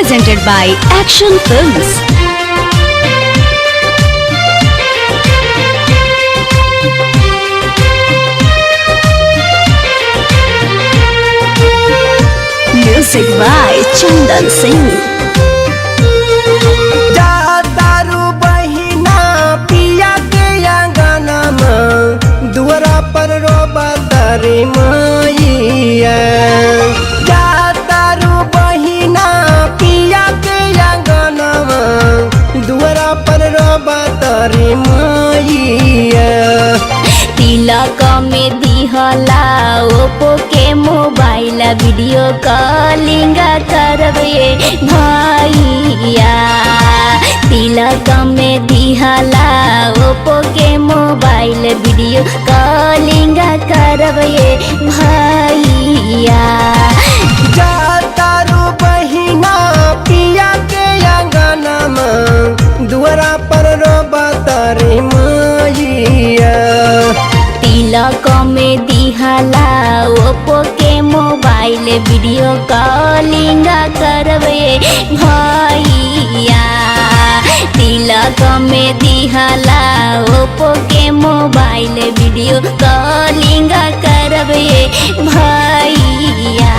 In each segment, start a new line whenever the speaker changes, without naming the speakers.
presented by Action Films. Music by Chandan Singh.
दारू बहिना पिया के अंगना में दुआरा पर रोबा तारी मैया। दारू बहिना पिया के अंगना में दुआरा पर रोबा तारी मैया।
तिलक में दिहला ओप्पो के मोबाइल वीडियो कॉलिंग करबे भैया। तिलक में दिहला ओप्पो के मोबाइल वीडियो कॉलिंग करबे भैया।
दारू बहिना पिया के अंगना में दुआरा पर रोबा तारी मैया।
तिलक में दिहला ओप्पो के मोबाइल वीडियो कॉलिंग करबे भैया। तिलक में दिहला ओप्पो के मोबाइल वीडियो कॉलिंग करबे भैया।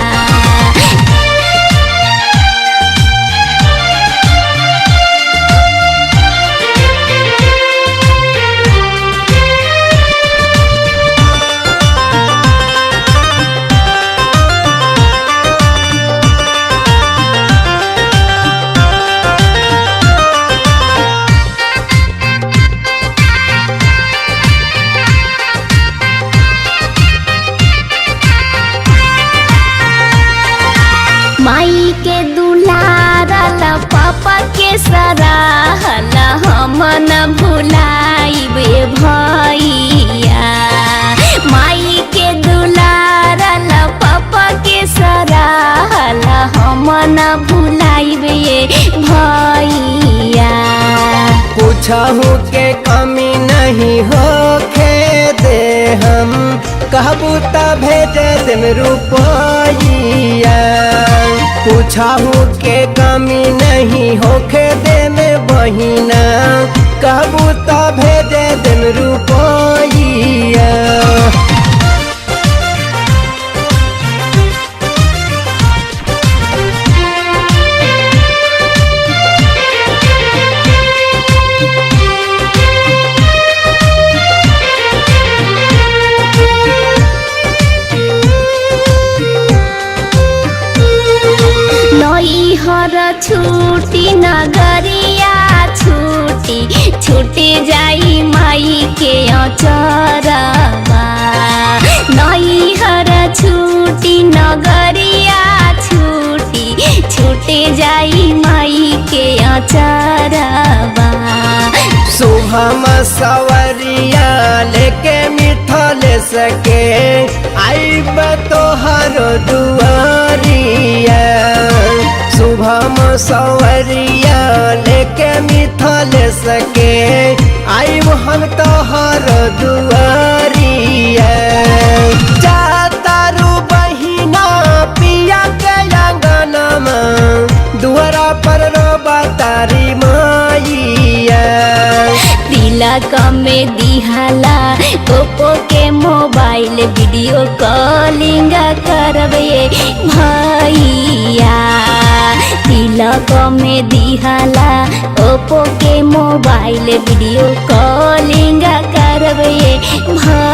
माई के दुलारल पापा के सराहल हम न भुलाइबे भैया। माई के दुलारल पापा के सराहल हम न भुलाइबे भैया।
पूछहु के कमी नहीं होखे दे हम कहबू त भेज देम रुपैया। पूछहु के कमी नहीं होखे दे में बहिना कहबू त भेज देम रुपैया।
हर छूटी नगरिया छूटी जाई माई के अचरवा। नई हर छूटी नगरिया छूटी जाई माई के अचरवा।
शुभम सवरिया लेके मिठल सके आइब तोहर दुआरिया। शुभम सवरिया लेके मिठल सके आइब हम तोहर दुआरिया। दारू बहिना पिया के अंगना में दुआरा पर रोबा तारी मैया।
तिलक में दिहला ओप्पो के मोबाइल वीडियो कॉलिंग करबे भैया। तिलक में दिहला ओप्पो के मोबाइल वीडियो कॉलिंग करबे भैया।